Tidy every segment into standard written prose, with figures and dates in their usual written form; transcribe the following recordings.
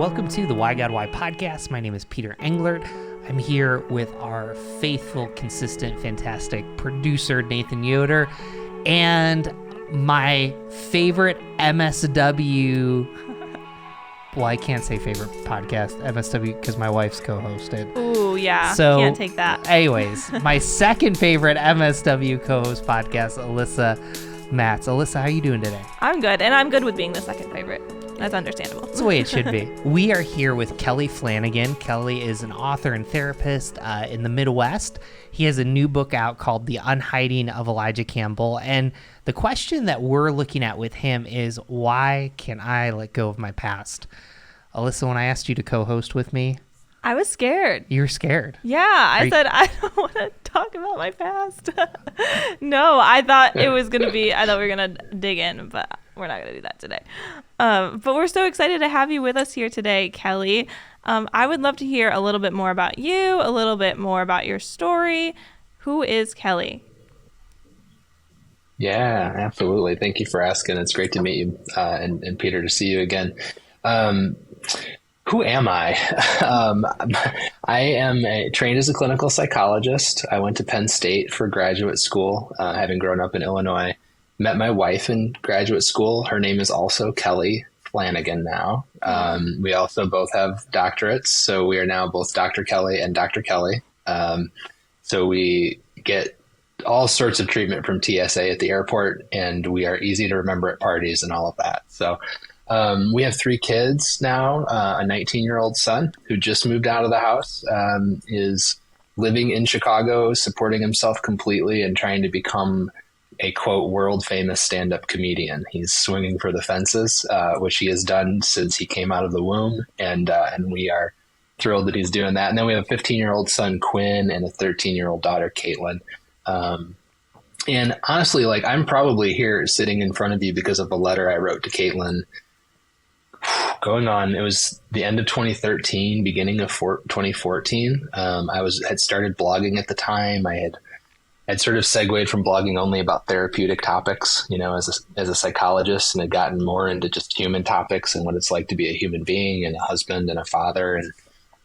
welcome to the Why God Why podcast. My name is Peter Englert. I'm here with our faithful, consistent, fantastic producer, Nathan Yoder, and my favorite MSW, well, I can't say favorite podcast, MSW, because my wife's co-hosted. Ooh, yeah, so, can't take that. Anyways, my second favorite MSW co-host podcast, Alyssa Matz. Alyssa, how are you doing today? I'm good, and I'm good with being the second favorite. That's understandable. That's the way it should be. We are here with Kelly Flanagan. Kelly is an author and therapist in the Midwest. He has a new book out called The Unhiding of Elijah Campbell. And the question that we're looking at with him is, why can I let go of my past? Alyssa, when I asked you to co-host with me, I was scared. you were scared. Yeah, I said, I don't want to talk about my past. No, I thought we were going to dig in, but we're not going to do that today. But we're so excited to have you with us here today, Kelly. I would love to hear a little bit more about you, a little bit more about your story. Who is Kelly? Yeah, absolutely. Thank you for asking. It's great to meet you, and Peter, to see you again. Who am I? I am trained as a clinical psychologist. I went to Penn State for graduate school, having grown up in Illinois. Met my wife in graduate school. Her name is also Kelly Flanagan now. We also both have doctorates, so we are now both Dr. Kelly and Dr. Kelly. So we get all sorts of treatment from TSA at the airport, and we are easy to remember at parties and all of that. So we have 3 kids now. A 19-year-old son who just moved out of the house, is living in Chicago, supporting himself completely and trying to become a, quote, world famous stand-up comedian. He's swinging for the fences, which he has done since he came out of the womb. And we are thrilled that he's doing that. And then we have a 15-year-old son, Quinn, and a 13-year-old daughter, Caitlin. And honestly, like, I'm probably here sitting in front of you because of a letter I wrote to Caitlin going on. It was the end of 2013, beginning of 2014. I had started blogging at the time. I'd sort of segued from blogging only about therapeutic topics, as a psychologist, and had gotten more into just human topics and what it's like to be a human being and a husband and a father. And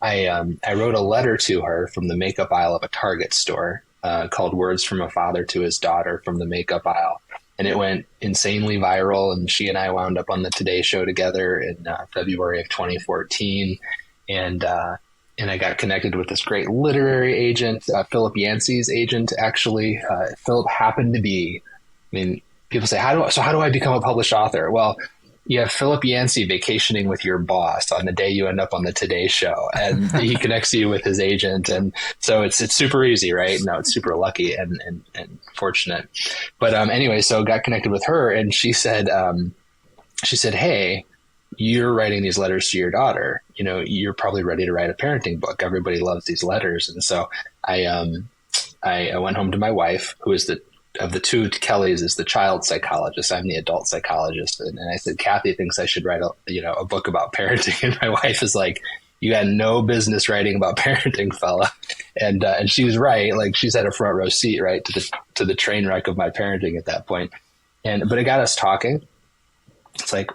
I wrote a letter to her from the makeup aisle of a Target store, called Words from a Father to His Daughter from the Makeup Aisle. And it went insanely viral. And she and I wound up on the Today Show together in February of 2014. And I got connected with this great literary agent, Philip Yancey's agent, actually. Philip happened to be, people say, how do I become a published author? Well, you have Philip Yancey vacationing with your boss on the day you end up on the Today Show, and he connects you with his agent. And so it's super easy, right? No, it's super lucky and fortunate. But anyway, so got connected with her, and she said, hey, you're writing these letters to your daughter. You're probably ready to write a parenting book. Everybody loves these letters. And so I went home to my wife, who is of the 2 Kellys, is the child psychologist. I'm the adult psychologist. And I said, Kathy thinks I should write a book about parenting. And my wife is like, you had no business writing about parenting, fella. And she was right. Like, she's had a front row seat, right, to the train wreck of my parenting at that point. But it got us talking. It's like,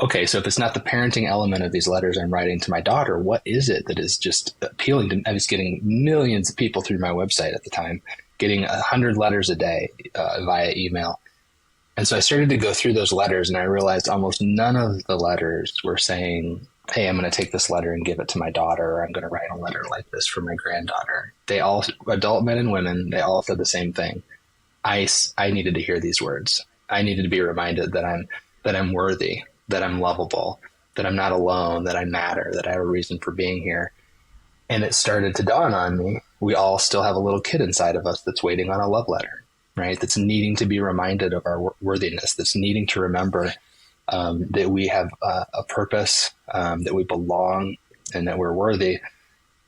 okay, so if it's not the parenting element of these letters I'm writing to my daughter, what is it that is just appealing to me? I was getting millions of people through my website at the time, getting 100 letters a day via email. And so I started to go through those letters, and I realized almost none of the letters were saying, hey, I'm going to take this letter and give it to my daughter, or I'm going to write a letter like this for my granddaughter. They all, adult men and women, they all said the same thing. I needed to hear these words. I needed to be reminded that I'm worthy, that I'm lovable, that I'm not alone, that I matter, that I have a reason for being here. And it started to dawn on me, we all still have a little kid inside of us that's waiting on a love letter, right? That's needing to be reminded of our worthiness, that's needing to remember that we have a purpose, that we belong, and that we're worthy.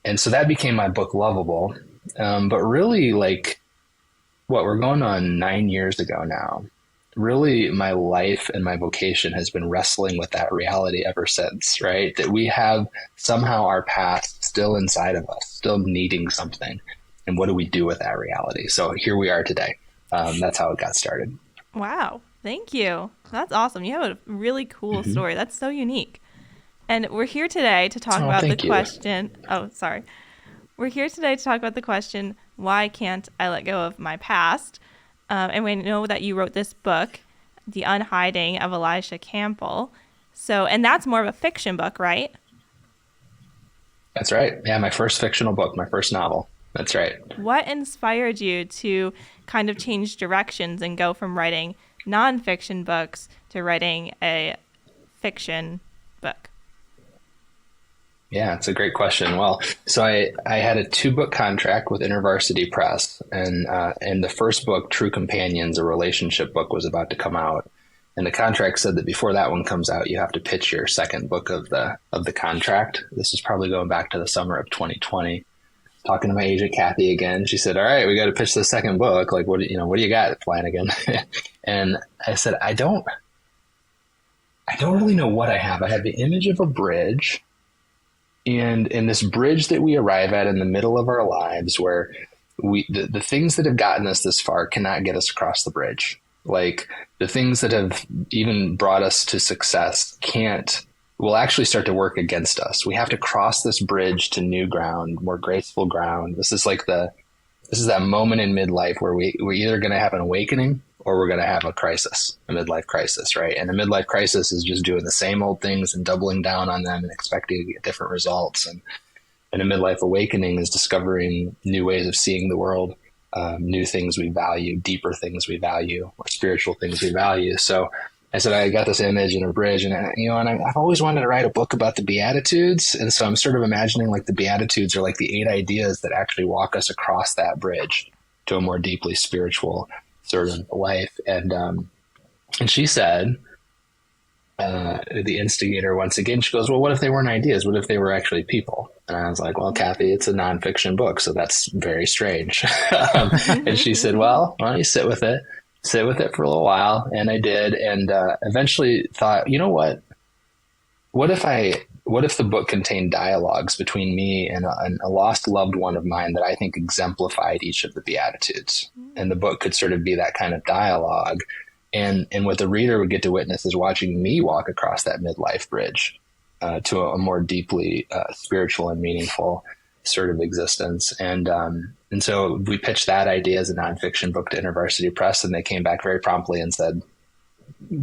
And so that became my book, Lovable. But really, we're going on 9 years ago now. Really, my life and my vocation has been wrestling with that reality ever since, right? That we have somehow our past still inside of us, still needing something. And what do we do with that reality? So here we are today. That's how it got started. Wow. Thank you. That's awesome. You have a really cool story. That's so unique. And we're here today to talk about the thank you. question. Oh, sorry. We're here today to talk about the question, why can't I let go of my past? And we know that you wrote this book, The Unhiding of Elijah Campbell. So, and that's more of a fiction book, right? That's right. Yeah, my first fictional book, my first novel. That's right. What inspired you to kind of change directions and go from writing nonfiction books to writing a fiction book? Yeah, it's a great question. Well, so I had a 2-book contract with InterVarsity Press, and the first book, True Companions, a relationship book, was about to come out. And the contract said that before that one comes out, you have to pitch your second book of the contract. This is probably going back to the summer of 2020. Talking to my agent, Kathy, again. She said, all right, we got to pitch the second book. Like, what do you got, Flanagan? And I said, I don't really know what I have. I have the image of a bridge, and in this bridge that we arrive at in the middle of our lives, where the things that have gotten us this far cannot get us across the bridge. Like, the things that have even brought us to success will actually start to work against us. We have to cross this bridge to new ground, more graceful ground. This is that moment in midlife where we're either going to have an awakening or we're going to have a crisis, a midlife crisis, right? And a midlife crisis is just doing the same old things and doubling down on them and expecting to get different results. And a midlife awakening is discovering new ways of seeing the world, new things we value, deeper things we value, or spiritual things we value. So I said, I got this image in a bridge, and I've always wanted to write a book about the Beatitudes. And so I'm sort of imagining like the Beatitudes are like the 8 ideas that actually walk us across that bridge to a more deeply spiritual sort of life. And she said, the instigator, once again, she goes, well, what if they weren't ideas? What if they were actually people? And I was like, well, Kathy, it's a nonfiction book, so that's very strange. And she said, well, why don't you sit with it for a little while? And I did. And eventually thought, you know what? What if the book contained dialogues between me and a lost loved one of mine that I think exemplified each of the Beatitudes? And the book could sort of be that kind of dialogue. And what the reader would get to witness is watching me walk across that midlife bridge to a more deeply spiritual and meaningful sort of existence. And so we pitched that idea as a nonfiction book to InterVarsity Press, and they came back very promptly and said,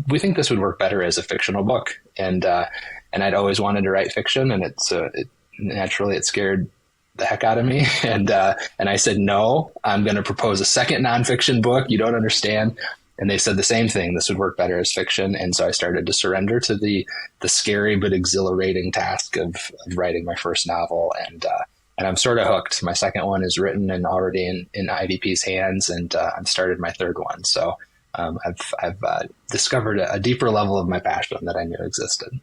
we think this would work better as a fictional book. And I'd always wanted to write fiction, and naturally it scared the heck out of me. And I said, no, I'm going to propose a second nonfiction book. You don't understand. And they said the same thing. This would work better as fiction. And so I started to surrender to the scary but exhilarating task of writing my first novel. And I'm sort of hooked. My second one is written and already in IVP's hands, and I've started my third one. So I've discovered a deeper level of my passion that I knew existed.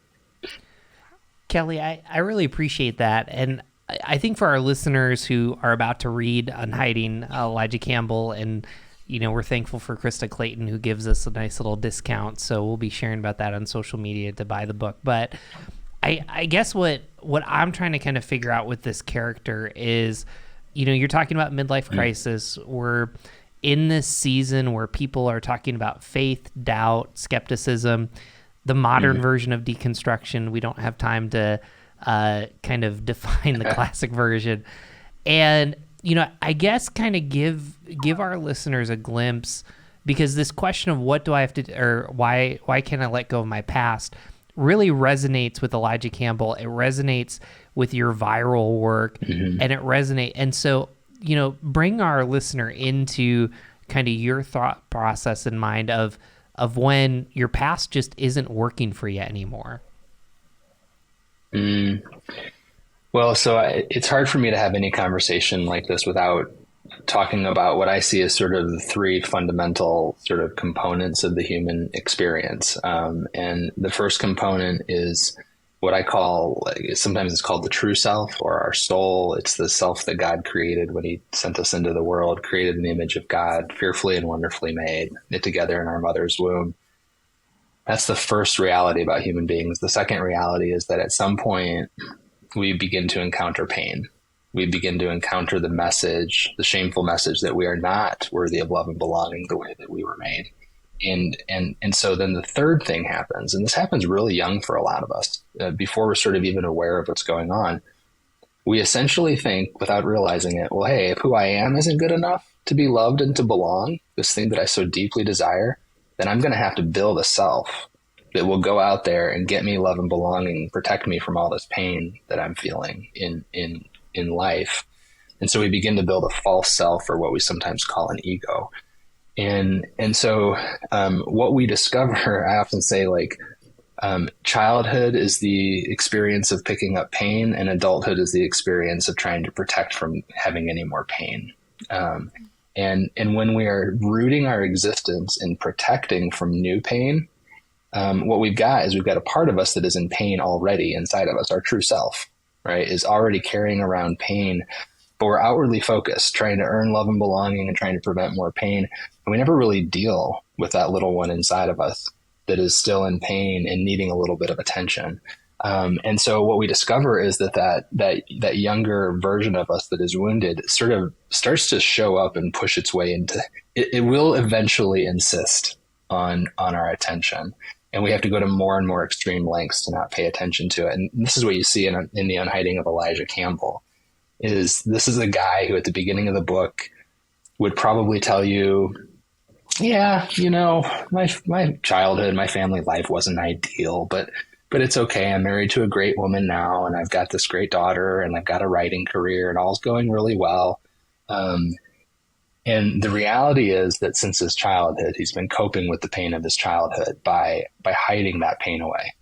Kelly, I really appreciate that. And I think for our listeners who are about to read Unhiding Elijah Campbell, and we're thankful for Krista Clayton, who gives us a nice little discount. So we'll be sharing about that on social media to buy the book. But I guess what I'm trying to kind of figure out with this character is, you're talking about midlife crisis. We're in this season where people are talking about faith, doubt, skepticism, the modern version of deconstruction. We don't have time to kind of define the classic version. And I guess kind of give our listeners a glimpse, because this question of what do I have to, or why can't I let go of my past, really resonates with Elijah Campbell. It resonates with your viral work, and it resonates. And so, bring our listener into kind of your thought process in mind of when your past just isn't working for you anymore. Well, so it's hard for me to have any conversation like this without talking about what I see as sort of the 3 fundamental sort of components of the human experience. And the first component is what I call, sometimes it's called the true self, or our soul. It's the self that God created when he sent us into the world, created in the image of God, fearfully and wonderfully made, knit together in our mother's womb. That's the first reality about human beings. The second reality is that at some point we begin to encounter pain. We begin to encounter the message, the shameful message that we are not worthy of love and belonging the way that we were made. And so then the third thing happens, and this happens really young for a lot of us, before we're sort of even aware of what's going on. We essentially think, without realizing it, well, hey, if who I am isn't good enough to be loved and to belong, this thing that I so deeply desire, then I'm going to have to build a self that will go out there and get me love and belonging, protect me from all this pain that I'm feeling in life. And so we begin to build a false self, or what we sometimes call an ego. And so what we discover, I often say, like, childhood is the experience of picking up pain, and adulthood is the experience of trying to protect from having any more pain. And when we are rooting our existence in protecting from new pain, what we've got a part of us that is in pain already inside of us. Our true self, right, is already carrying around pain, but we're outwardly focused, trying to earn love and belonging and trying to prevent more pain. And we never really deal with that little one inside of us that is still in pain and needing a little bit of attention. And so what we discover is that younger version of us that is wounded sort of starts to show up and push its way into it. It will eventually insist on our attention. And we have to go to more and more extreme lengths to not pay attention to it. And this is what you see in The Unhiding of Elijah Campbell. This is a guy who at the beginning of the book would probably tell you, yeah, my childhood, my family life wasn't ideal, but it's okay. I'm married to a great woman now, and I've got this great daughter, and I've got a writing career, and all's going really well. And the reality is that since his childhood, he's been coping with the pain of his childhood by hiding that pain away.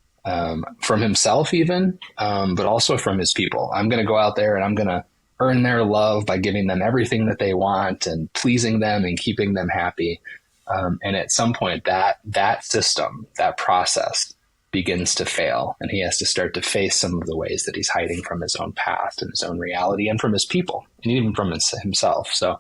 From himself even, but also from his people. I'm going to go out there and I'm going to earn their love by giving them everything that they want and pleasing them and keeping them happy. And at some point that system, that process begins to fail, and he has to start to face some of the ways that he's hiding from his own past and his own reality and from his people and even from himself. So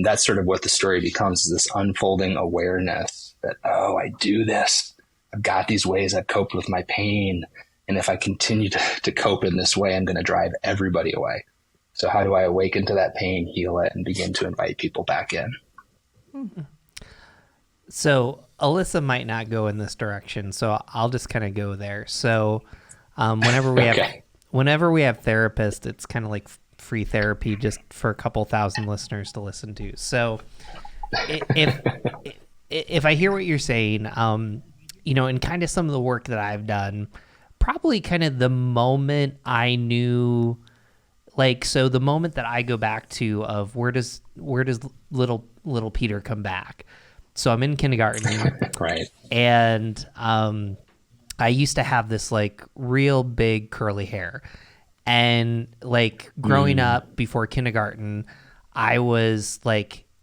that's sort of what the story becomes, is this unfolding awareness that, oh, I do this. I've got these ways I've coped with my pain. And if I continue to cope in this way, I'm going to drive everybody away. So how do I awaken to that pain, heal it, and begin to invite people back in? Mm-hmm. So Alyssa might not go in this direction, so I'll just kind of go there. So whenever we have therapists, it's kind of like free therapy just for a couple thousand listeners to listen to. So if I hear what you're saying, and kind of some of the work that I've done, probably kind of the moment I knew, so the moment that I go back to of where does little Peter come back? So I'm in kindergarten, right? And I used to have this real big curly hair, and growing up before kindergarten, I was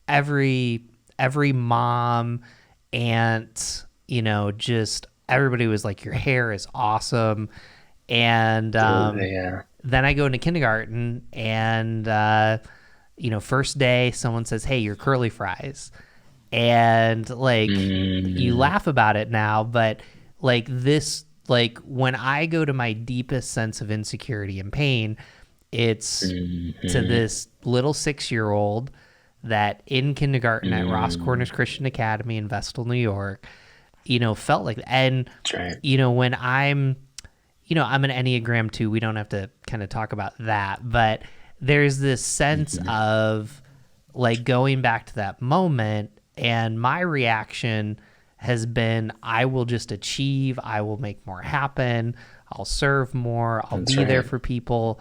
every mom, aunt, just everybody was like, your hair is awesome. And then I go into kindergarten, and first day someone says, hey, you're curly fries. And you laugh about it now, but when I go to my deepest sense of insecurity and pain, it's to this little 6-year-old that in kindergarten at Ross Corners Christian Academy in Vestal, New York, felt like that. And, when I'm an Enneagram 2, we don't have to kind of talk about that, but there's this sense of going back to that moment. And my reaction has been, I will just achieve, I will make more happen, I'll serve more, I'll be there for people.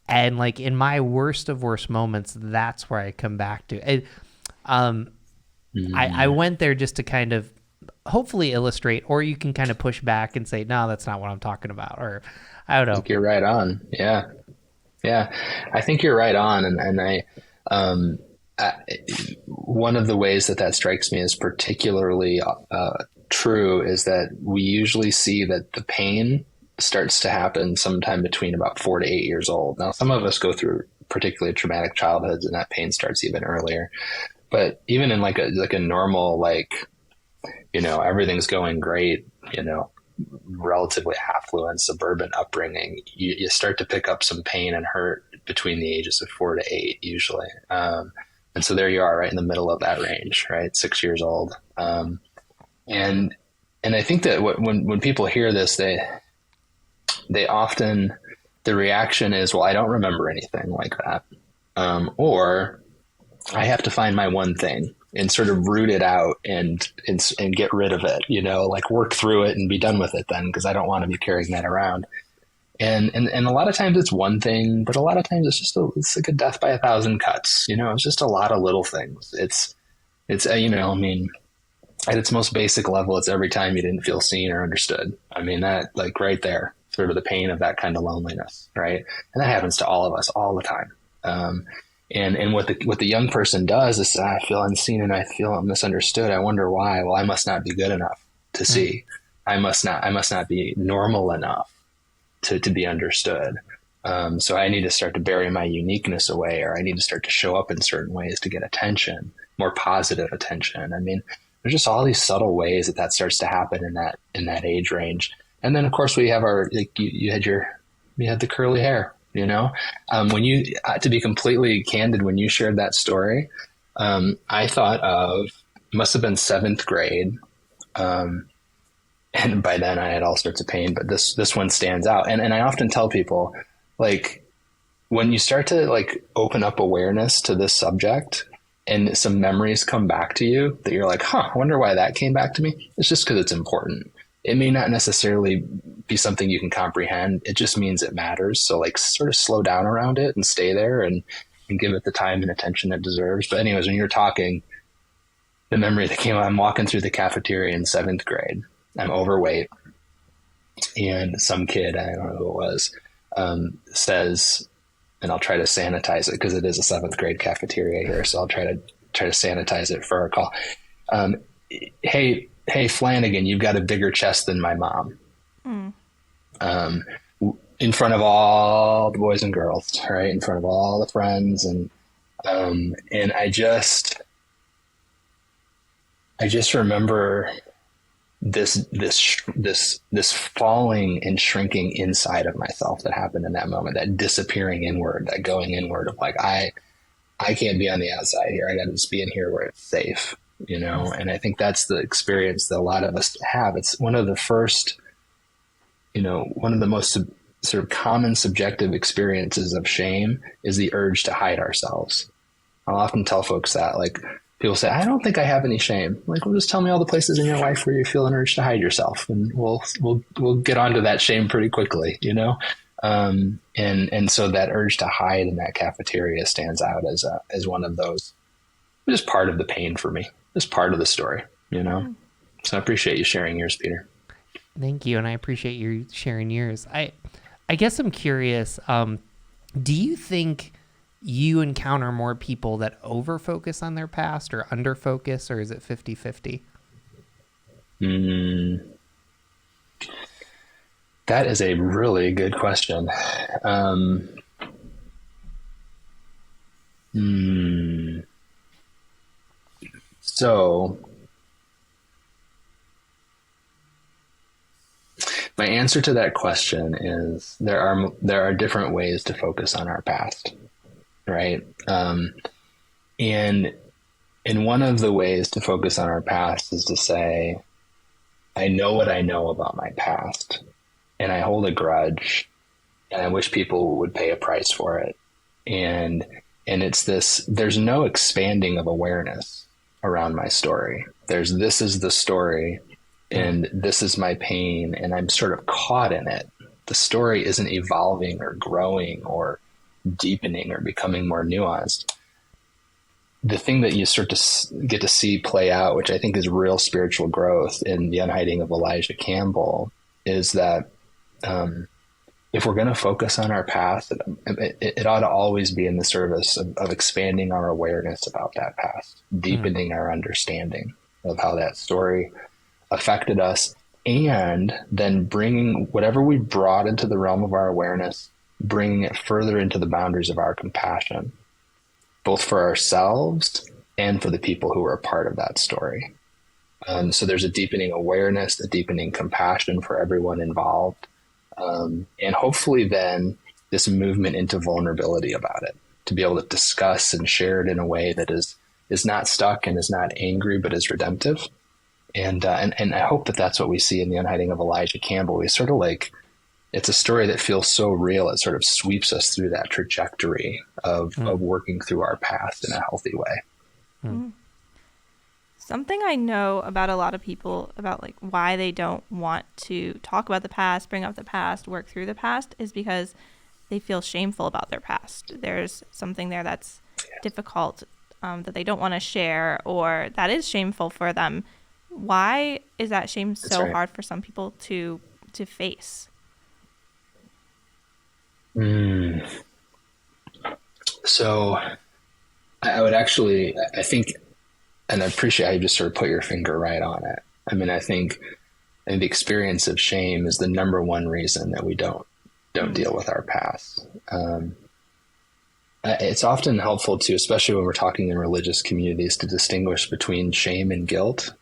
And in my worst of worst moments, that's where I come back to. I went there just to kind of hopefully illustrate, or you can kind of push back and say, no, that's not what I'm talking about. Or I don't know. I think you're right on. Yeah. I think you're right on. And one of the ways that strikes me as particularly true is that we usually see that the pain starts to happen sometime between about 4 to 8 years old. Now, some of us go through particularly traumatic childhoods, and that pain starts even earlier. But even in a normal, everything's going great, relatively affluent suburban upbringing, you start to pick up some pain and hurt between the ages of 4 to 8 usually. And so there you are, right in the middle of that range, right? 6 years old. And I think that when people hear this, they often, the reaction is, well, I don't remember anything like that. Or I have to find my one thing and sort of root it out and get rid of it, like work through it and be done with it then, because I don't want to be carrying that around. And a lot of times it's one thing, but a lot of times it's just it's like a death by 1,000 cuts. It's just a lot of little things. It's I mean, at its most basic level, it's every time you didn't feel seen or understood. I mean, that, like, right there, sort of the pain of that kind of loneliness, right? And that happens to all of us all the time. And what the young person does is, I feel unseen and I feel misunderstood. I wonder why. Well, I must not be good enough to see. I must not be normal enough to be understood. So I need to start to bury my uniqueness away, or I need to start to show up in certain ways to get attention, more positive attention. I mean, there's just all these subtle ways that starts to happen in that age range. And then of course we have you had the curly hair, when to be completely candid, when you shared that story, I thought of, must have been 7th grade. And by then I had all sorts of pain, but this one stands out. And I often tell people, like, when you start to like open up awareness to this subject and some memories come back to you that you're like, I wonder why that came back to me. It's just because it's important. It may not necessarily be something you can comprehend. It just means it matters. So like sort of slow down around it and stay there and give it the time and attention it deserves. But anyways, when you're talking, the memory that came out, I'm walking through the cafeteria in 7th grade. I'm overweight. And some kid, I don't know who it was, says, and I'll try to sanitize it because it is a 7th grade cafeteria here. So I'll try to sanitize it for our call. Hey, Flanagan, you've got a bigger chest than my mom. In front of all the boys and girls, right? In front of all the friends. And I just remember this falling and shrinking inside of myself that happened in that moment, that disappearing inward, that going inward of like, I can't be on the outside here. I got to just be in here where it's safe, and I think that's the experience that a lot of us have. It's one of the first, one of the most sort of common subjective experiences of shame is the urge to hide ourselves. I'll often tell folks that, like, people say, I don't think I have any shame. Like, well, just tell me all the places in your life where you feel an urge to hide yourself, and we'll get onto that shame pretty quickly, And so that urge to hide in that cafeteria stands out as one of those, just part of the pain for me, just part of the story, So I appreciate you sharing yours, Peter. Thank you, and I appreciate you sharing yours. I guess I'm curious. Do you think you encounter more people that over-focus on their past or under-focus, or is it 50-50? That is a really good question. So my answer to that question is there are different ways to focus on our past, right? And one of the ways to focus on our past is to say, I know what I know about my past, and I hold a grudge, and I wish people would pay a price for it. And it's this, there's no expanding of awareness around my story. This is the story, and this is my pain, and I'm sort of caught in it. The story isn't evolving or growing or deepening or becoming more nuanced. The thing that you start to get to see play out, which I think is real spiritual growth in The Unhiding of Elijah Campbell, is that if we're going to focus on our past, it ought to always be in the service of expanding our awareness about that past, deepening our understanding of how that story affected us, and then bringing whatever we brought into the realm of our awareness, bringing it further into the boundaries of our compassion, both for ourselves and for the people who are a part of that story. So there's a deepening awareness, a deepening compassion for everyone involved. And hopefully then this movement into vulnerability about it, to be able to discuss and share it in a way that is not stuck and is not angry, but is redemptive. And I hope that that's what we see in the unhiding of Elijah Campbell. We sort of like, it's a story that feels so real. It sort of sweeps us through that trajectory of working through our past in a healthy way. Mm. Something I know about a lot of people about like why they don't want to talk about the past, bring up the past, work through the past is because they feel shameful about their past. There's something there that's difficult that they don't want to share, or that is shameful for them. Why is that shame so hard for some people to face? So I would actually, I think, and I appreciate how you just sort of put your finger right on it. I mean, I think the experience of shame is the number one reason that we don't deal with our past. It's often helpful to, especially when we're talking in religious communities, to distinguish between shame and guilt,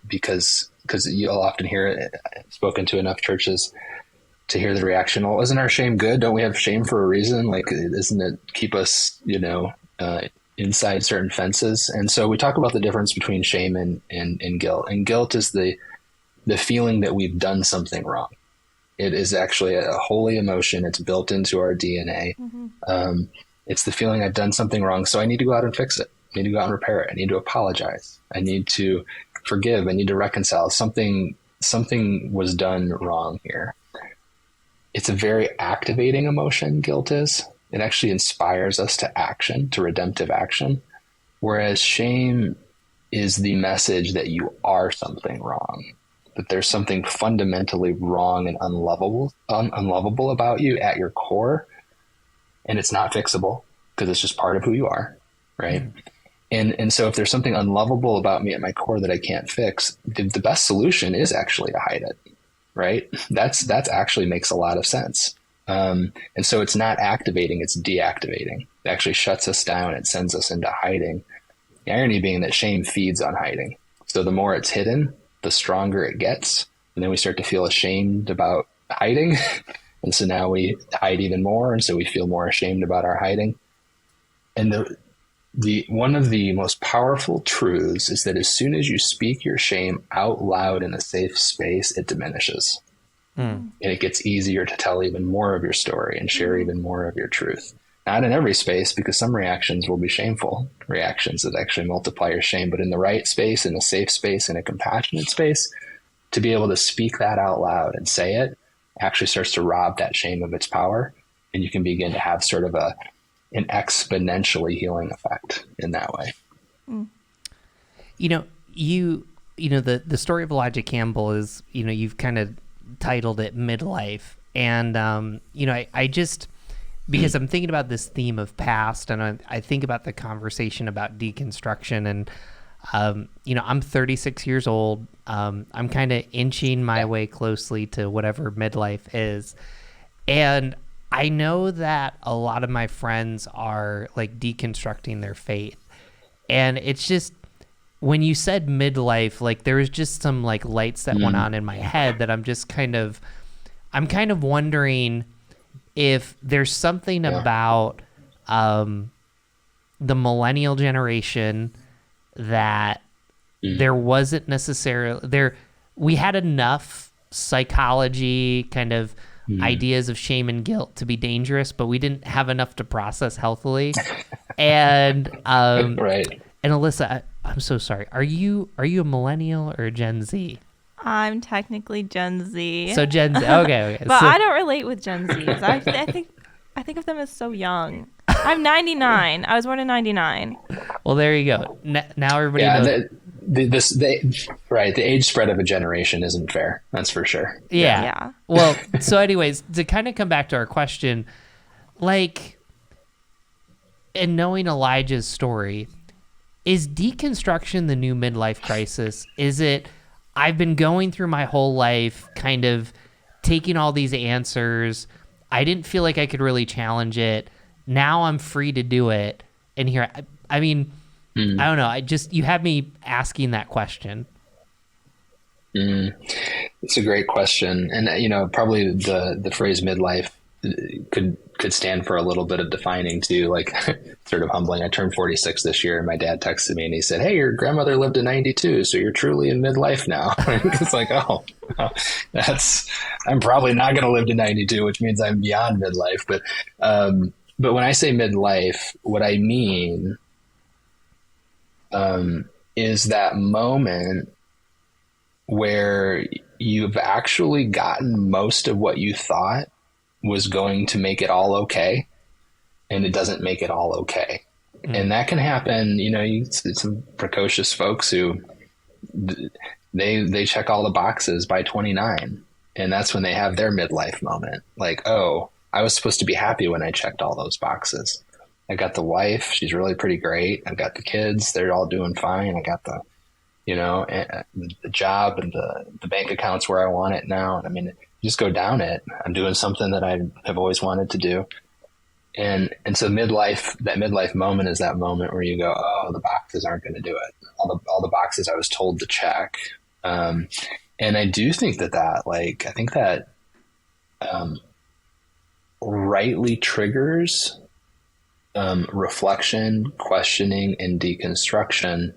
because you'll often hear it spoken to enough churches to hear the reaction, well, isn't our shame good? Don't we have shame for a reason? Like, isn't it keep us, inside certain fences? And so we talk about the difference between shame and guilt. And guilt is the feeling that we've done something wrong. It is actually a holy emotion. It's built into our DNA. It's the feeling I've done something wrong, so I need to go out and fix it. I need to go out and repair it. I need to apologize. I need to forgive. I need to reconcile. Something was done wrong here. It's a very activating emotion, guilt is. It actually inspires us to action, to redemptive action, whereas shame is the message that you are something wrong, that there's something fundamentally wrong and unlovable about you at your core, and it's not fixable because it's just part of who you are, right? And so if there's something unlovable about me at my core that I can't fix, the best solution is actually to hide it, right? That's actually makes a lot of sense. And so it's not activating, it's deactivating. It actually shuts us down. It sends us into hiding. The irony being that shame feeds on hiding. So the more it's hidden, the stronger it gets. And then we start to feel ashamed about hiding. And so now we hide even more. And so we feel more ashamed about our hiding. And the one of the most powerful truths is that as soon as you speak your shame out loud in a safe space, it diminishes. And it gets easier to tell even more of your story and share even more of your truth. Not in every space, because some reactions will be shameful reactions that actually multiply your shame, but in the right space, in a safe space, in a compassionate space, to be able to speak that out loud and say it actually starts to rob that shame of its power. And you can begin to have sort of an exponentially healing effect in that way. The story of Elijah Campbell is, you've kind of titled it Midlife. And, I just, because I'm thinking about this theme of past, and I think about the conversation about deconstruction, and, I'm 36 years old. I'm kind of inching my way closely to whatever midlife is. And I know that a lot of my friends are like deconstructing their faith. And it's just, when you said midlife, like there was just some like lights that went on in my head that I'm kind of wondering if there's something about the millennial generation that there wasn't necessarily we had enough psychology kind of ideas of shame and guilt to be dangerous, but we didn't have enough to process healthily. And right. And Alyssa, I'm so sorry. Are you a millennial or a Gen Z? I'm technically Gen Z. So Gen Z, okay. But I don't relate with Gen Zs. I think of them as so young. I'm 99. I was born in 99. Well, there you go. Now everybody knows. The age spread of a generation isn't fair. That's for sure. Yeah. Well, so anyways, to kind of come back to our question, like, in knowing Elijah's story, is deconstruction the new midlife crisis? Is it, I've been going through my whole life kind of taking all these answers. I didn't feel like I could really challenge it. Now I'm free to do it. And here, I mean, I don't know. You had me asking that question. It's a great question. And, probably the phrase midlife could stand for a little bit of defining too, like sort of humbling. I turned 46 this year, and my dad texted me and he said, "Hey, your grandmother lived to 92, so you're truly in midlife now." It's like, oh, I'm probably not going to live to 92, which means I'm beyond midlife. But when I say midlife, what I mean is that moment where you've actually gotten most of what you thought was going to make it all okay, and it doesn't make it all okay. And that can happen. Some precocious folks who they check all the boxes by 29, and that's when they have their midlife moment. like, oh, I was supposed to be happy when I checked all those boxes. I got the wife, she's really pretty great. I've got the kids, they're all doing fine. I got the job and the bank account's where I want it now. And I mean, just go down it. I'm doing something that I have always wanted to do. And so that midlife moment is that moment where you go, oh, the boxes aren't going to do it. All the boxes I was told to check. And I do think I think that rightly triggers reflection, questioning, and deconstruction.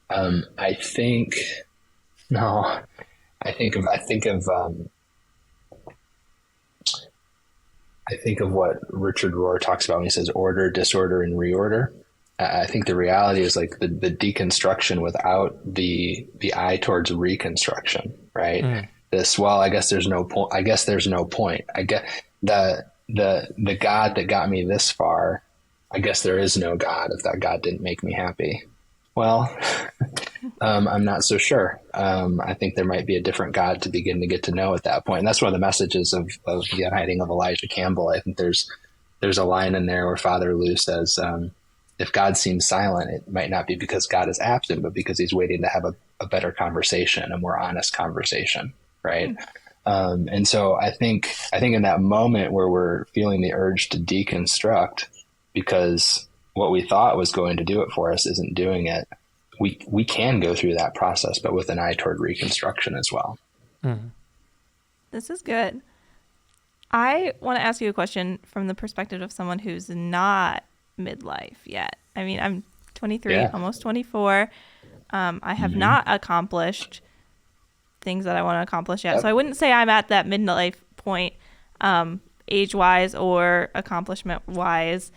I think of what Richard Rohr talks about when he says order, disorder, and reorder. I think the reality is like the deconstruction without the eye towards reconstruction, right? I guess there's no point. I guess the God that got me this far, I guess there is no God if that God didn't make me happy. Well, I'm not so sure. I think there might be a different God to begin to get to know at that point. And that's one of the messages of The Unhiding of Elijah Campbell. I think there's a line in there where Father Lou says, if God seems silent, it might not be because God is absent, but because he's waiting to have a better conversation, a more honest conversation. Right. And so I think in that moment where we're feeling the urge to deconstruct because what we thought was going to do it for us isn't doing it, we can go through that process, but with an eye toward reconstruction as well. This is good. I want to ask you a question from the perspective of someone who's not midlife yet. I mean, I'm 23, almost 24. I have not accomplished things that I want to accomplish yet. So I wouldn't say I'm at that midlife point, age-wise or accomplishment-wise.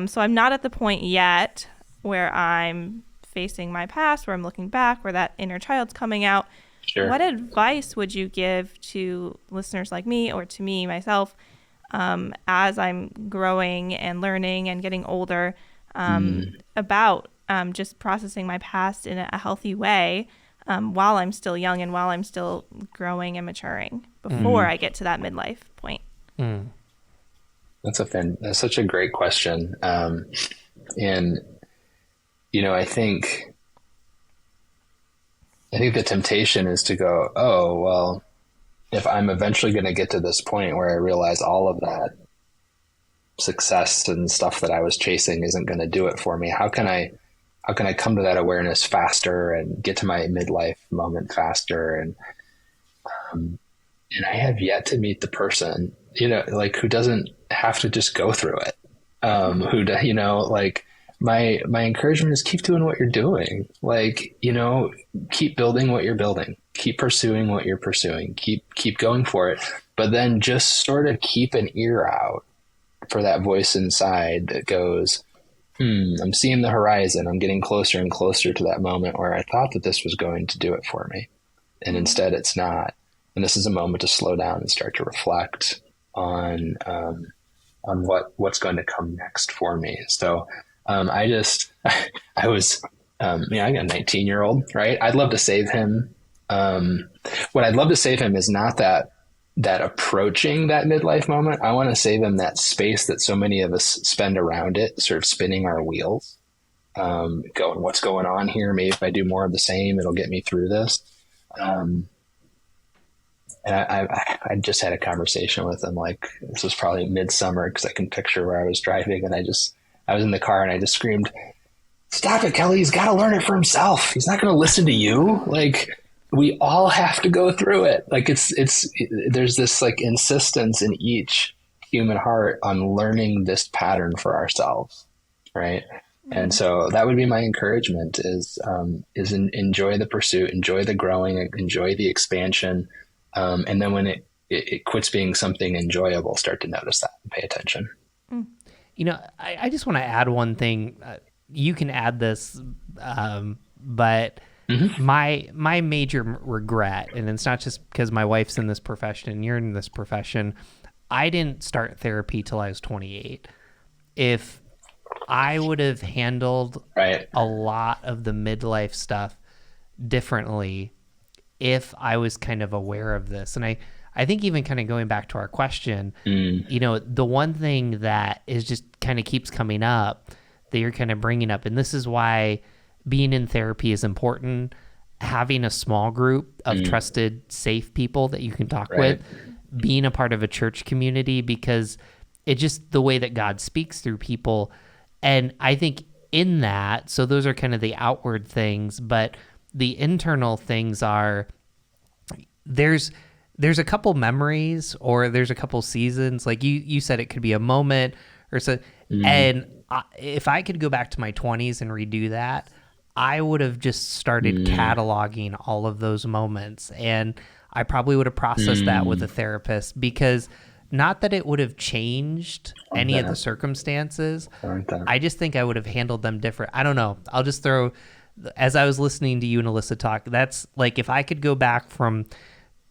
So I'm not at the point yet where I'm facing my past, where I'm looking back, where that inner child's coming out. Sure. What advice would you give to listeners like me or to me, myself, as I'm growing and learning and getting older, about just processing my past in a healthy way while I'm still young and while I'm still growing and maturing before I get to that midlife point? That's such a great question. And, I think the temptation is to go, oh, well, if I'm eventually going to get to this point where I realize all of that success and stuff that I was chasing isn't going to do it for me, how can I come to that awareness faster and get to my midlife moment faster? And I have yet to meet the person, who doesn't have to just go through it. My encouragement is keep doing what you're doing. Keep building what you're building, keep pursuing what you're pursuing, keep going for it. But then just sort of keep an ear out for that voice inside that goes, I'm seeing the horizon. I'm getting closer and closer to that moment where I thought that this was going to do it for me. And instead it's not. And this is a moment to slow down and start to reflect on what's going to come next for me. So, I got a 19-year-old, right? I'd love to save him. What I'd love to save him is not that approaching that midlife moment. I want to save him that space that so many of us spend around it, sort of spinning our wheels, going, what's going on here? Maybe if I do more of the same, it'll get me through this. And I just had a conversation with him, this was probably midsummer, because I can picture where I was driving, and I was in the car and I just screamed, "Stop it, Kelly. He's got to learn it for himself. He's not going to listen to you." We all have to go through it. There's this insistence in each human heart on learning this pattern for ourselves, right? And so that would be my encouragement is enjoy the pursuit, enjoy the growing, enjoy the expansion. And then when it quits being something enjoyable, start to notice that and pay attention. You know, I just want to add one thing. You can add this, but my major regret, and it's not just because my wife's in this profession and you're in this profession, I didn't start therapy till I was 28. If I would have handled a lot of the midlife stuff differently if I was kind of aware of this. And I think even kind of going back to our question, you know, the one thing that is just kind of keeps coming up that you're kind of bringing up, and this is why being in therapy is important, having a small group of trusted, safe people that you can talk with, being a part of a church community, because it's just the way that God speaks through people. And I think in that, so those are kind of the outward things, but the internal things are there's a couple memories or there's a couple seasons, like you said, it could be a moment or so. And if I could go back to my 20s and redo that, I would have just started cataloging all of those moments. And I probably would have processed that with a therapist, because not that it would have changed any of the circumstances. I just think I would have handled them different. I don't know. I'll just throw, as I was listening to you and Alyssa talk, that's like, if I could go back from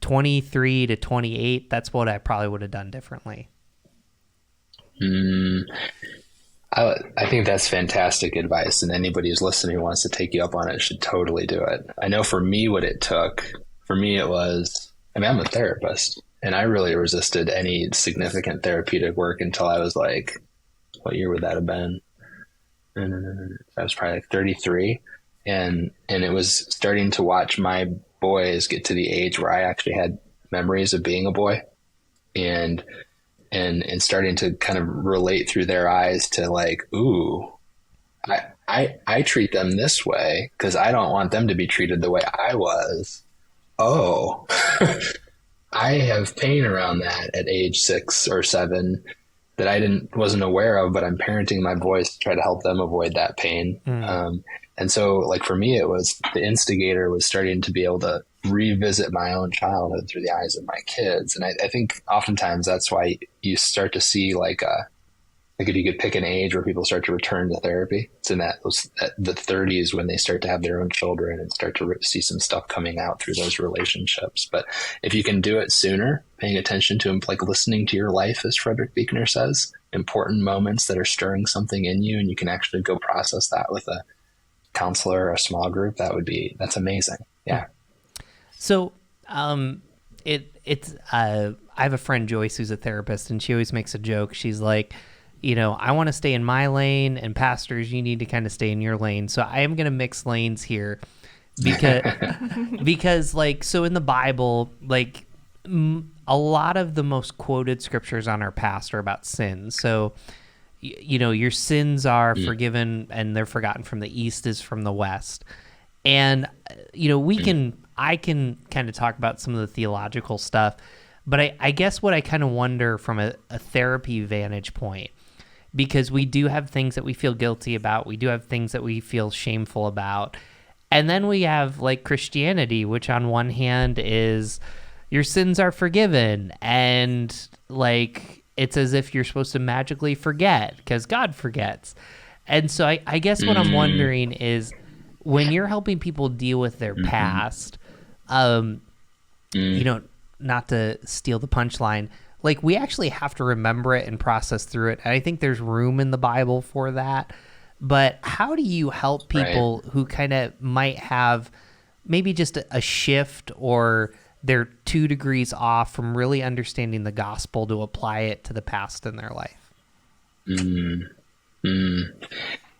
23 to 28, that's what I probably would have done differently. I think that's fantastic advice, and anybody who's listening who wants to take you up on it should totally do it. I know for me, what it took, for me, it was, I mean, I'm a therapist, and I really resisted any significant therapeutic work until I was like, what year would that have been? I was probably like 33. And it was starting to watch my boys get to the age where I actually had memories of being a boy, and starting to kind of relate through their eyes to like, ooh, I treat them this way because I don't want them to be treated the way I was. Oh, I have pain around that at age 6 or 7 that I wasn't aware of, but I'm parenting my boys to try to help them avoid that pain. And so, like, for me, it was the instigator was starting to be able to revisit my own childhood through the eyes of my kids. And I think oftentimes that's why you start to see like if you could pick an age where people start to return to therapy, it's in the 30s when they start to have their own children and start to see some stuff coming out through those relationships. But if you can do it sooner, paying attention to, like, listening to your life, as Frederick Buechner says, important moments that are stirring something in you, and you can actually go process that with a counselor or a small group, that's amazing. Yeah. So, I have a friend, Joyce, who's a therapist, and she always makes a joke. She's like, you know, I want to stay in my lane, and pastors, you need to kind of stay in your lane. So I am going to mix lanes here because like, so in the Bible, like a lot of the most quoted scriptures on our past are about sin. So, you know, your sins are forgiven and they're forgotten from the east is from the west. And, you know, I can kind of talk about some of the theological stuff, but I guess what I kind of wonder from a therapy vantage point, because we do have things that we feel guilty about. We do have things that we feel shameful about. And then we have like Christianity, which on one hand is your sins are forgiven. And like, it's as if you're supposed to magically forget because God forgets. And so I guess what I'm wondering is, when you're helping people deal with their past, you know, not to steal the punchline, like, we actually have to remember it and process through it. And I think there's room in the Bible for that. But how do you help people who kind of might have maybe just a shift, or they're 2 degrees off from really understanding the gospel to apply it to the past in their life?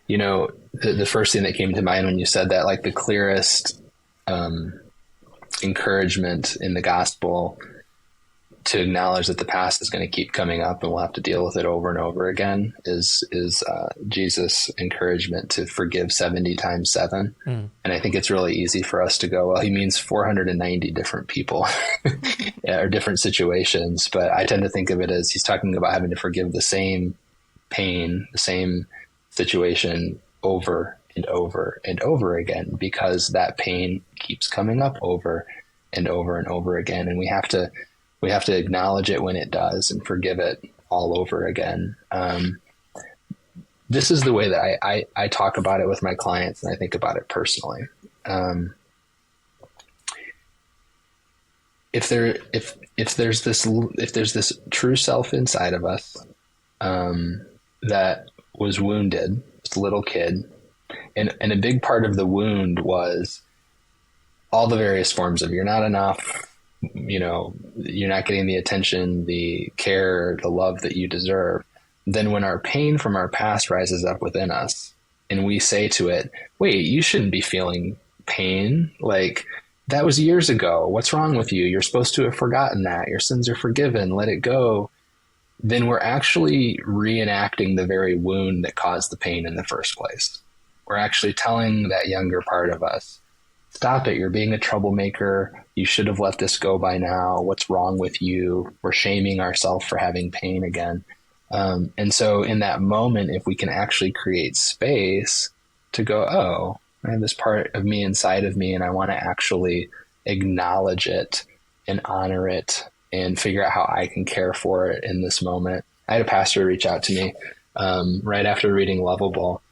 You know, the first thing that came to mind when you said that, like, the clearest encouragement in the gospel to acknowledge that the past is going to keep coming up and we'll have to deal with it over and over again is Jesus' encouragement to forgive 70 times 7. And I think it's really easy for us to go, well, he means 490 different people or different situations. But I tend to think of it as he's talking about having to forgive the same pain, the same situation over and over and over again, because that pain keeps coming up over and over and over again. And we have to acknowledge it when it does and forgive it all over again. This is the way that I talk about it with my clients, and I think about it personally. If there's this true self inside of us that was wounded, this little kid, and a big part of the wound was all the various forms of you're not enough, you're not getting the attention, the care, the love that you deserve. Then when our pain from our past rises up within us and we say to it, wait, you shouldn't be feeling pain. Like, that was years ago. What's wrong with you? You're supposed to have forgotten that. Your sins are forgiven. Let it go. Then we're actually reenacting the very wound that caused the pain in the first place. We're actually telling that younger part of us, stop it. You're being a troublemaker. You should have let this go by now. What's wrong with you? We're shaming ourselves for having pain again. And so in that moment, if we can actually create space to go, oh, I have this part of me inside of me, and I want to actually acknowledge it and honor it and figure out how I can care for it in this moment. I had a pastor reach out to me right after reading Lovable.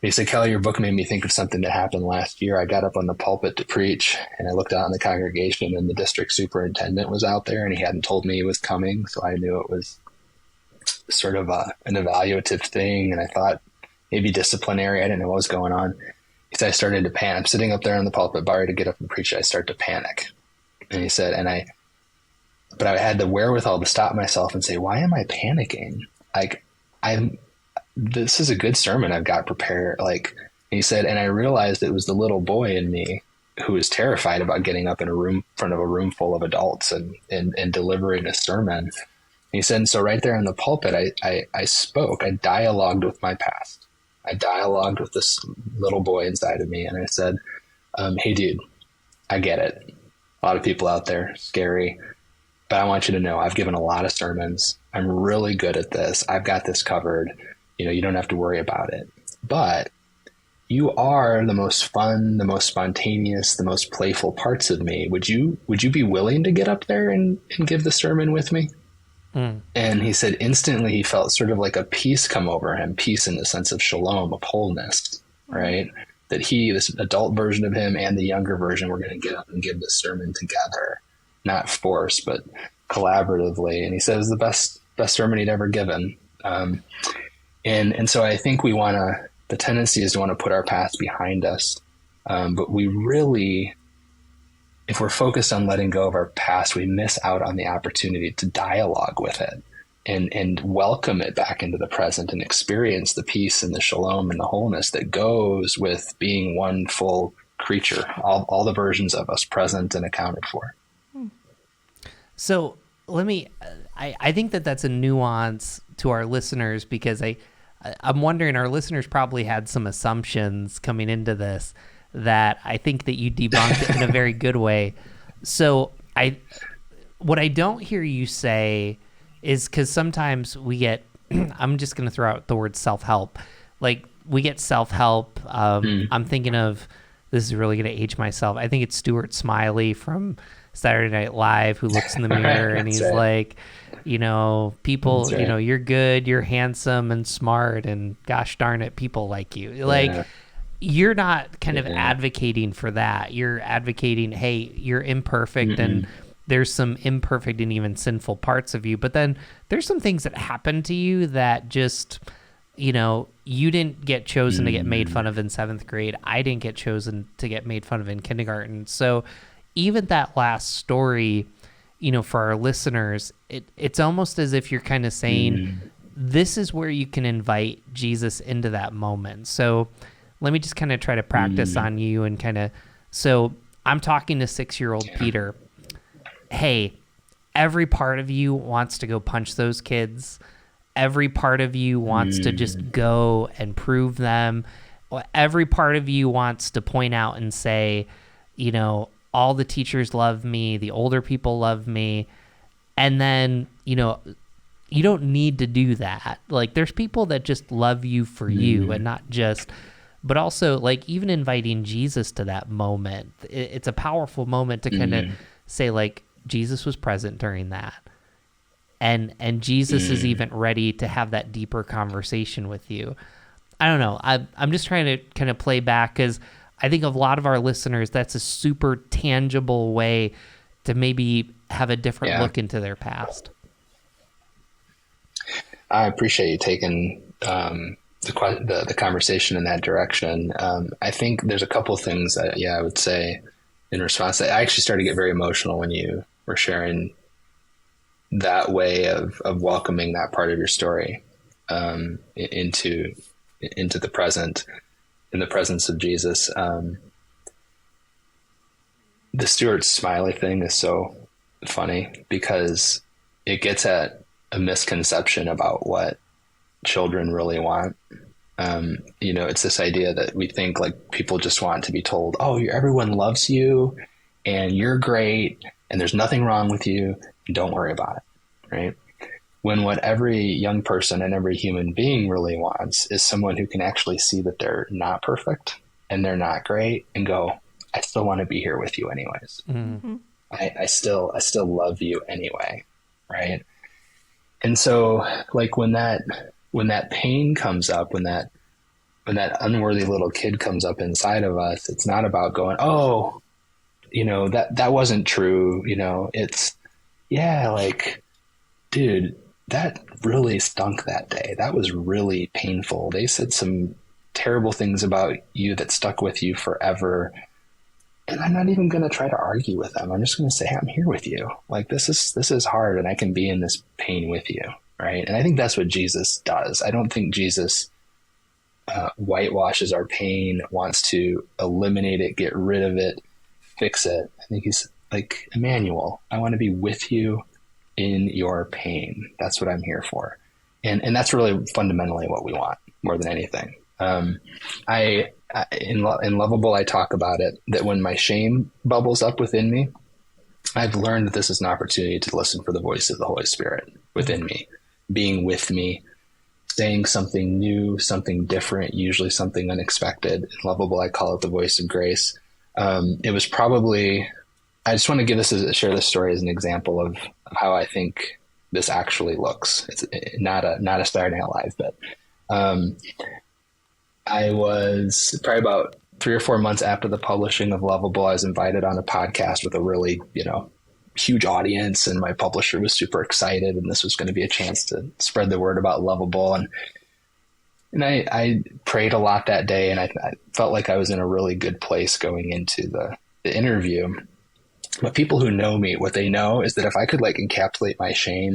He said, Kelly, your book made me think of something that happened last year. I got up on the pulpit to preach, and I looked out in the congregation, and the district superintendent was out there, and he hadn't told me he was coming, so I knew it was sort of an evaluative thing, and I thought maybe disciplinary. I didn't know what was going on. He said, I started to panic. I'm sitting up there on the pulpit bar to get up and preach. I start to panic. And he said, but I had the wherewithal to stop myself and say, why am I panicking? Like, this is a good sermon I've got prepared. Like, he said, and I realized it was the little boy in me who was terrified about getting up in front of a room full of adults and delivering a sermon. He said, and so right there in the pulpit, I spoke, I dialogued with my past. I dialogued with this little boy inside of me. And I said, hey, dude, I get it. A lot of people out there, scary. But I want you to know I've given a lot of sermons. I'm really good at this. I've got this covered. You don't have to worry about it. But you are the most fun, the most spontaneous, the most playful parts of me. Would you be willing to get up there and give the sermon with me? And he said instantly he felt sort of like a peace come over him, peace in the sense of shalom, of wholeness, right? That this adult version of him and the younger version were going to get up and give this sermon together, not forced, but collaboratively. And he said it was the best sermon he'd ever given. And so I think the tendency is to want to put our past behind us. But we really, if we're focused on letting go of our past, we miss out on the opportunity to dialogue with it and welcome it back into the present and experience the peace and the shalom and the wholeness that goes with being one full creature, all the versions of us present and accounted for. So I think that's a nuance to our listeners, because I'm wondering, our listeners probably had some assumptions coming into this that I think that you debunked in a very good way. So what I don't hear you say is, because sometimes we get, I'm just going to throw out the word self-help. Like, we get self-help. I'm thinking of, this is really going to age myself, I think it's Stuart Smiley from Saturday Night Live, who looks in the mirror and he's like, people, you're good, you're handsome and smart, and gosh darn it, people like you. Like, you're not kind of advocating for that. You're advocating, hey, you're imperfect and there's some imperfect and even sinful parts of you. But then there's some things that happen to you that just, you didn't get chosen to get made fun of in 7th grade. I didn't get chosen to get made fun of in kindergarten. So even that last story, for our listeners, it's almost as if you're kind of saying, this is where you can invite Jesus into that moment. So let me just kind of try to practice on you and so I'm talking to 6-year-old Peter. Hey, every part of you wants to go punch those kids. Every part of you wants to just go and prove them. Every part of you wants to point out and say, you know, all the teachers love me, the older people love me. And then, you know, you don't need to do that. Like, there's people that just love you for you and not just, but also like even inviting Jesus to that moment. It's a powerful moment to kind of say like, Jesus was present during that. And Jesus is even ready to have that deeper conversation with you. I don't know. I'm just trying to kind of play back because I think a lot of our listeners, that's a super tangible way to maybe have a different look into their past. I appreciate you taking the conversation in that direction. I think there's a couple of things that, I would say in response. I actually started to get very emotional when you were sharing that way of welcoming that part of your story into the present, in the presence of Jesus. The Stuart Smiley thing is so funny because it gets at a misconception about what children really want. You know, it's this idea that we think like people just want to be told, oh, everyone loves you and you're great and there's nothing wrong with you. Don't worry about it. Right. When what every young person and every human being really wants is someone who can actually see that they're not perfect and they're not great and go, I still want to be here with you anyways. Mm-hmm. I still love you anyway. Right. And so like when that pain comes up, when that unworthy little kid comes up inside of us, it's not about going, oh, you know, that wasn't true. You know, it's like, dude, that really stunk that day. That was really painful. They said some terrible things about you that stuck with you forever. And I'm not even going to try to argue with them. I'm just going to say, I'm here with you. Like, this is hard and I can be in this pain with you. Right. And I think that's what Jesus does. I don't think Jesus whitewashes our pain, wants to eliminate it, get rid of it, fix it. I think he's like, Emmanuel, I want to be with you in your pain. That's what I'm here for. And that's really fundamentally what we want more than anything. In Lovable, I talk about it, that when my shame bubbles up within me, I've learned that this is an opportunity to listen for the voice of the Holy Spirit within me, being with me, saying something new, something different, usually something unexpected. In Lovable, I call it the voice of grace. It was probably, I just want to share this story as an example of how I think this actually looks. It's not a Saturday Night Live, but I was probably about 3 or 4 months after the publishing of Lovable. I was invited on a podcast with a really, huge audience, and my publisher was super excited, and this was going to be a chance to spread the word about Lovable. And I prayed a lot that day, and I felt like I was in a really good place going into the interview. But people who know me, what they know is that if I could like encapsulate my shame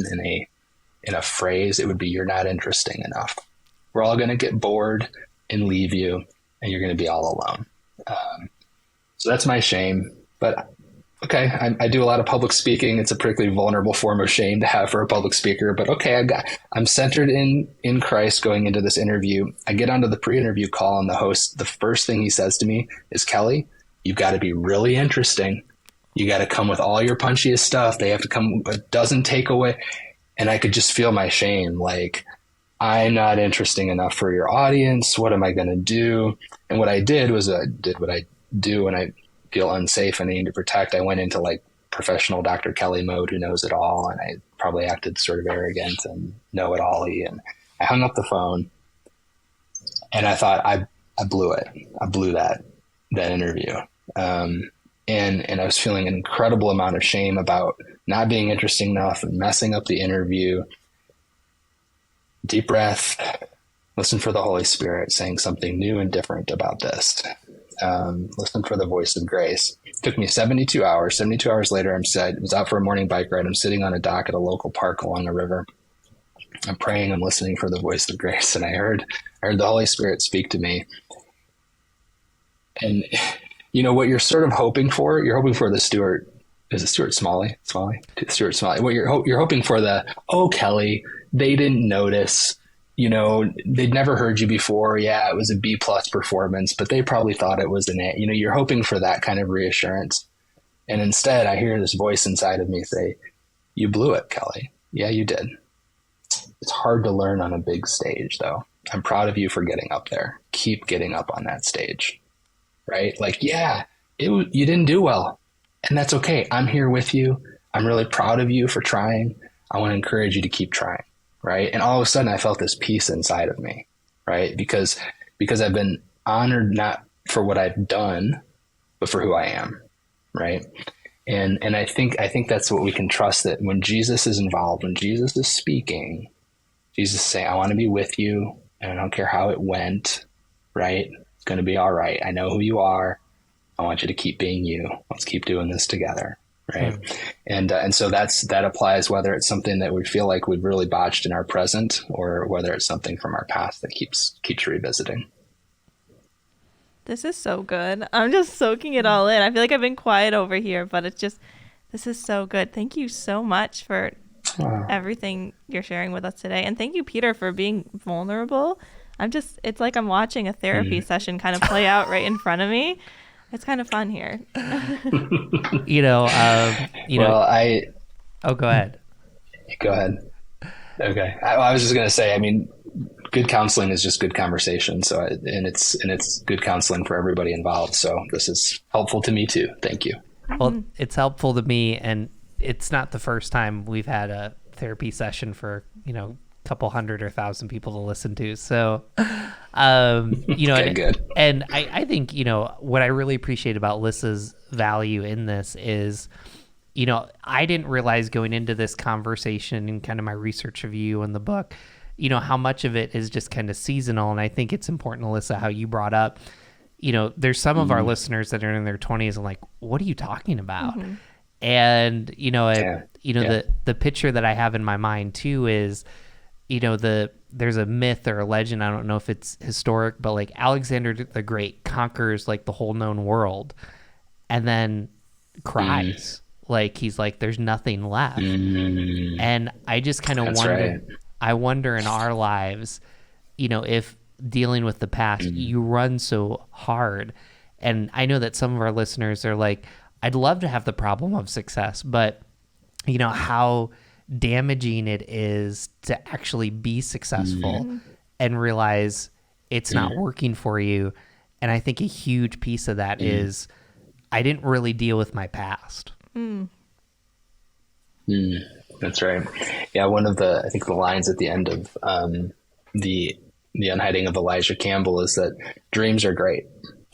in a phrase, it would be, you're not interesting enough. We're all going to get bored and leave you, and you're going to be all alone. So that's my shame. But okay, I do a lot of public speaking. It's a particularly vulnerable form of shame to have for a public speaker. But okay, I'm centered in Christ going into this interview. I get onto the pre-interview call, and the host, the first thing he says to me is, Kelly, you've got to be really interesting. You got to come with all your punchiest stuff. They have to come a dozen takeaway. And I could just feel my shame. Like, I'm not interesting enough for your audience. What am I going to do? And what I did was I did what I do when I feel unsafe and I need to protect. I went into like professional Dr. Kelly mode, who knows it all. And I probably acted sort of arrogant and know-it-all-y. And I hung up the phone and I thought, I blew it. I blew that interview. And I was feeling an incredible amount of shame about not being interesting enough and messing up the interview. Deep breath, listen for the Holy Spirit saying something new and different about this. Listen for the voice of grace. It took me 72 hours. 72 hours later, I was out for a morning bike ride. I'm sitting on a dock at a local park along a river. I'm praying, I'm listening for the voice of grace. And I heard the Holy Spirit speak to me. And what you're sort of hoping for, you're hoping for the Stuart is it Stuart Smalley? Stuart Smalley. What you're hoping for Kelly, they didn't notice, they'd never heard you before. Yeah, it was a B+ performance, but they probably thought it was an A. You're hoping for that kind of reassurance. And instead I hear this voice inside of me say, you blew it, Kelly. Yeah, you did. It's hard to learn on a big stage though. I'm proud of you for getting up there. Keep getting up on that stage, right? Like, yeah, you didn't do well, and that's okay. I'm here with you. I'm really proud of you for trying. I want to encourage you to keep trying, right? And all of a sudden I felt this peace inside of me, right? Because I've been honored not for what I've done, but for who I am, right? And I think that's what we can trust, that when Jesus is involved, when Jesus is speaking, Jesus is saying, I want to be with you, and I don't care how it went, right? It's going to be all right. I know who you are. I want you to keep being you. Let's keep doing this together, right? And so that applies whether it's something that we feel like we've really botched in our present, or whether it's something from our past that keeps revisiting. This is so good. I'm just soaking it all in. I feel like I've been quiet over here, but this is so good. Thank you so much for everything you're sharing with us today. And thank you, Peter, for being vulnerable. It's like I'm watching a therapy session kind of play out right in front of me. It's kind of fun here. Well, go ahead. Go ahead. Okay. I was just going to say, good counseling is just good conversation. So, and it's good counseling for everybody involved. So this is helpful to me too. Thank you. Well, it's helpful to me, and it's not the first time we've had a therapy session for, a couple hundred or 1,000 people to listen to. So, Okay, good. And I think, what I really appreciate about Lissa's value in this is, I didn't realize going into this conversation and kind of my research of you and the book, how much of it is just kind of seasonal. And I think it's important, Alyssa, how you brought up, there's some of our listeners that are in their 20s and like, what are you talking about? And, the picture that I have in my mind too is, there's a myth or a legend, I don't know if it's historic, but like Alexander the Great conquers like the whole known world and then cries. Like he's like, there's nothing left. And I just kind of wonder, right. I wonder in our lives, if dealing with the past, you run so hard. And I know that some of our listeners are like, I'd love to have the problem of success, but how damaging it is to actually be successful and realize it's not working for you. And I think a huge piece of that is I didn't really deal with my past. That's right. Yeah, one of the lines at the end of the Unhiding of Elijah Campbell is that dreams are great.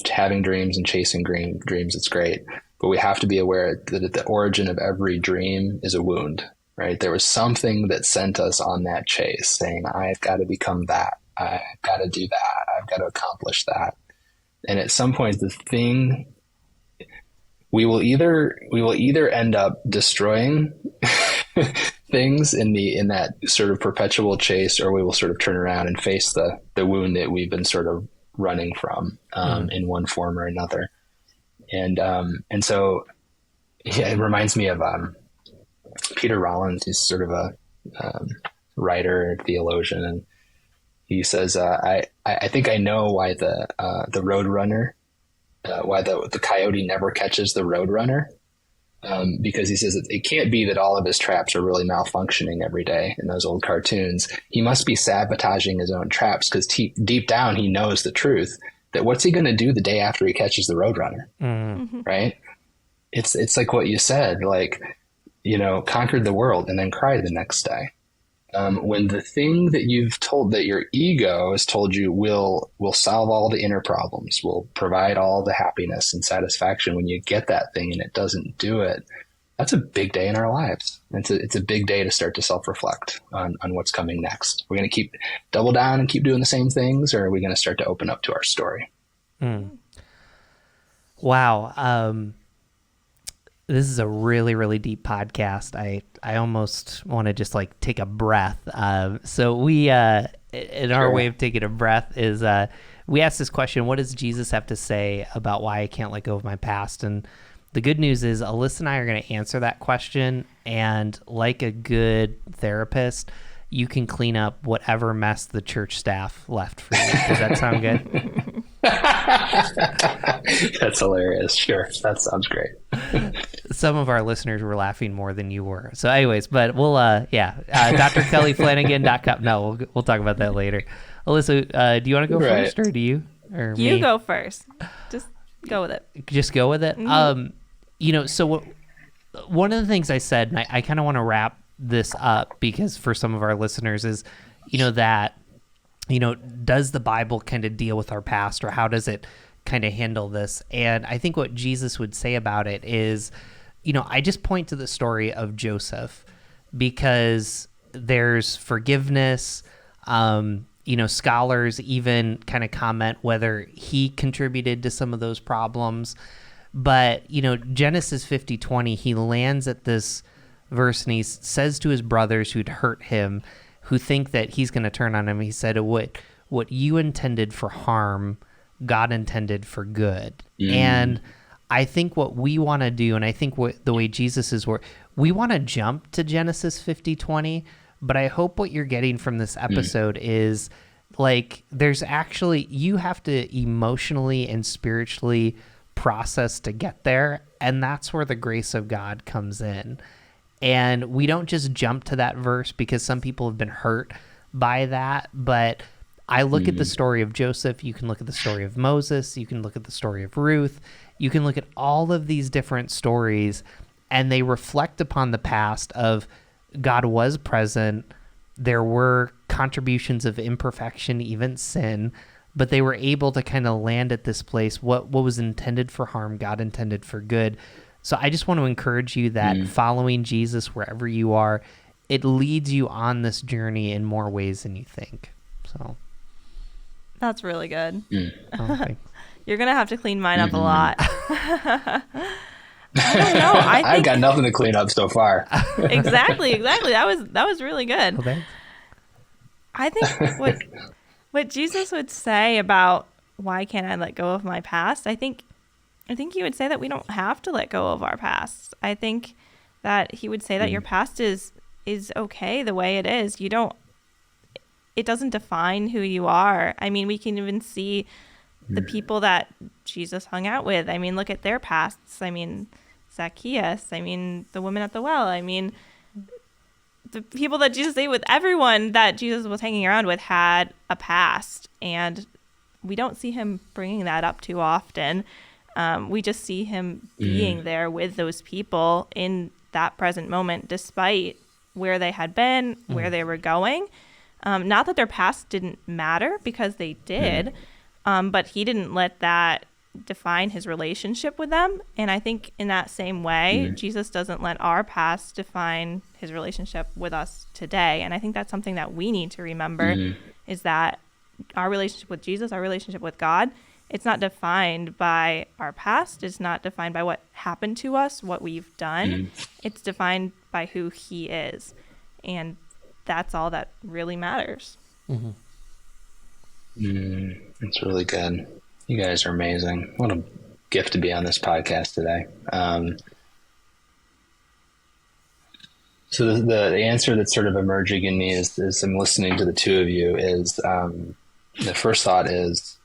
Having dreams and chasing dreams, it's great. But we have to be aware that at the origin of every dream is a wound, right? There was something that sent us on that chase saying, I've got to become that. I've got to do that. I've got to accomplish that. And at some point, the thing, we will either end up destroying things in that sort of perpetual chase, or we will sort of turn around and face the wound that we've been sort of running from in one form or another. And so it reminds me of Peter Rollins. He's sort of a writer, theologian, and he says, I think I know why the roadrunner, why the coyote never catches the roadrunner. Because he says it can't be that all of his traps are really malfunctioning every day in those old cartoons. He must be sabotaging his own traps because deep down he knows the truth that what's he going to do the day after he catches the roadrunner, right? It's like what you said, like, conquered the world and then cried the next day. When the thing that you've told, that your ego has told you will solve all the inner problems, will provide all the happiness and satisfaction, when you get that thing and it doesn't do it, that's a big day in our lives. It's a big day to start to self-reflect on what's coming next. We're going to keep double down and keep doing the same things, or are we going to start to open up to our story? Wow. This is a really, really deep podcast. I almost want to just like take a breath. So we, in our way of taking a breath is, we asked this question: what does Jesus have to say about why I can't let go of my past? And the good news is Alyssa and I are going to answer that question, and like a good therapist, you can clean up whatever mess the church staff left for you. Does that sound good? That's hilarious. Sure. That sounds great. Some of our listeners were laughing more than you were. So anyways, but we'll, drkellyflanagan.com. No, we'll talk about that later. Alyssa, do you want to go first, or do you? Or you me? go first. Just go with it. Just go with it. Mm-hmm. So one of the things I said, and I kind of want to wrap this up because for some of our listeners is, that, does the Bible kind of deal with our past, or how does it kind of handle this? And I think what Jesus would say about it is, I just point to the story of Joseph because there's forgiveness. Scholars even kind of comment whether he contributed to some of those problems. But, Genesis 50:20, he lands at this verse and he says to his brothers who'd hurt him, who think that he's going to turn on him, he said, what you intended for harm, God intended for good. And I think what we want to do, and I think the way Jesus is we want to jump to Genesis 50:20, but I hope what you're getting from this episode is like, there's actually, you have to emotionally and spiritually process to get there. And that's where the grace of God comes in. And we don't just jump to that verse because some people have been hurt by that. But I look at the story of Joseph. You can look at the story of Moses. You can look at the story of Ruth. You can look at all of these different stories, and they reflect upon the past of God was present. There were contributions of imperfection, even sin, but they were able to kind of land at this place. What was intended for harm, God intended for good. So I just want to encourage you that following Jesus wherever you are, it leads you on this journey in more ways than you think. So that's really good. Oh, You're going to have to clean mine up a lot. I don't know. I've got nothing to clean up so far. Exactly. That was really good. Okay. I think what Jesus would say about why can't I let go of my past, I think he would say that we don't have to let go of our past. I think that he would say that your past is okay the way it is. It doesn't define who you are. I mean, we can even see the people that Jesus hung out with. I mean, look at their pasts. I mean, Zacchaeus. I mean, the woman at the well. I mean, the people that Jesus ate with, everyone that Jesus was hanging around with had a past. And we don't see him bringing that up too often. We just see him being there with those people in that present moment, despite where they had been, where they were going. Not that their past didn't matter, because they did, but he didn't let that define his relationship with them. And I think in that same way, Jesus doesn't let our past define his relationship with us today. And I think that's something that we need to remember, is that our relationship with Jesus, our relationship with God, it's not defined by our past. It's not defined by what happened to us, what we've done. It's defined by who he is. And that's all that really matters. It's really good. You guys are amazing. What a gift to be on this podcast today. So the answer that's sort of emerging in me as I'm listening to the two of you is, the first thought is,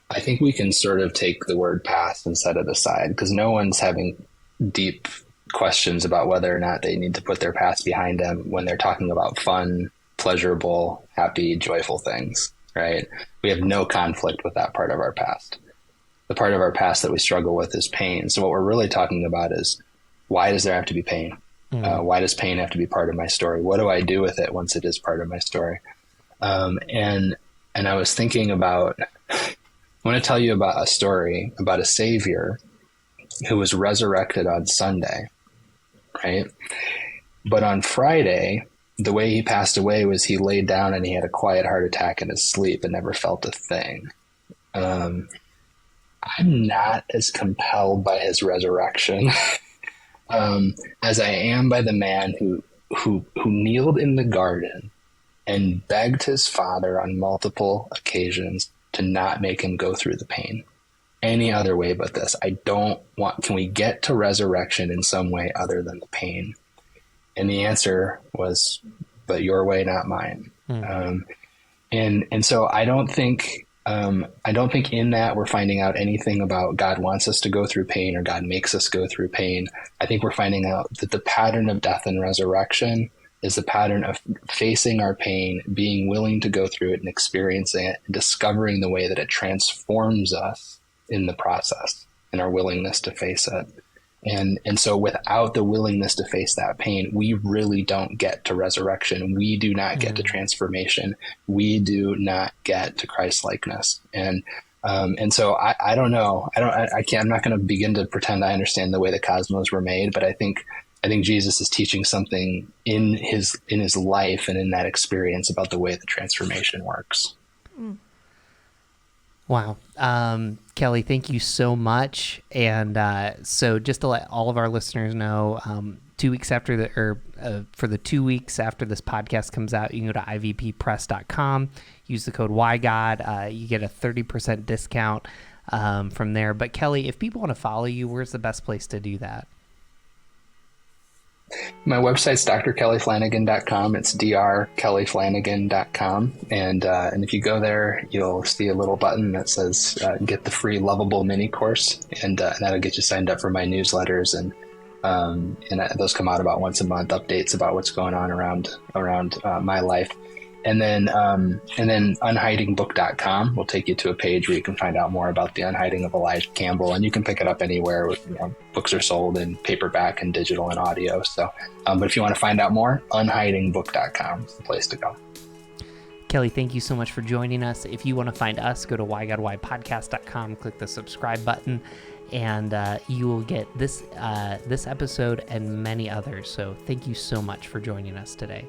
I think we can sort of take the word past and set it aside, because no one's having deep questions about whether or not they need to put their past behind them when they're talking about fun, pleasurable, happy, joyful things, right? We have no conflict with that part of our past. The part of our past that we struggle with is pain. So what we're really talking about is, why does there have to be pain? Why does pain have to be part of my story? What do I do with it once it is part of my story? And I was thinking about, I want to tell you about a story about a Savior who was resurrected on Sunday, right? But on Friday, the way he passed away was he laid down and he had a quiet heart attack in his sleep and never felt a thing. I'm not as compelled by his resurrection as I am by the man who kneeled in the garden and begged his Father on multiple occasions to not make him go through the pain. any other way but this. Can we get to resurrection in some way other than the pain? And the answer was, but your way, not mine. And so I don't think in that we're finding out anything about God wants us to go through pain or God makes us go through pain. I think we're finding out that the pattern of death and resurrection is the pattern of facing our pain, being willing to go through it and experiencing it, and discovering the way that it transforms us in the process and our willingness to face it. And so without the willingness to face that pain, we really don't get to resurrection. We do not get to transformation. We do not get to Christ-likeness. And so I don't know. I'm not going to begin to pretend I understand the way the cosmos were made, but I think Jesus is teaching something in his life and in that experience about the way the transformation works. Wow. Kelly, thank you so much. And so just to let all of our listeners know, 2 weeks after for the 2 weeks after this podcast comes out, you can go to ivppress.com, use the code WhyGod. You get a 30% discount from there. But Kelly, if people want to follow you, where's the best place to do that? My website's drkellyflanagan.com. It's drkellyflanagan.com. And if you go there, you'll see a little button that says get the free Lovable mini course. And that'll get you signed up for my newsletters. And those come out about once a month, updates about what's going on around my life. And then unhidingbook.com will take you to a page where you can find out more about the unhiding of Elijah Campbell, and you can pick it up anywhere. Books are sold in paperback and digital and audio. So, but if you want to find out more, unhidingbook.com is the place to go. Kelly, thank you so much for joining us. If you want to find us, go to whygodwhypodcast.com, click the subscribe button, and you will get this episode and many others. So thank you so much for joining us today.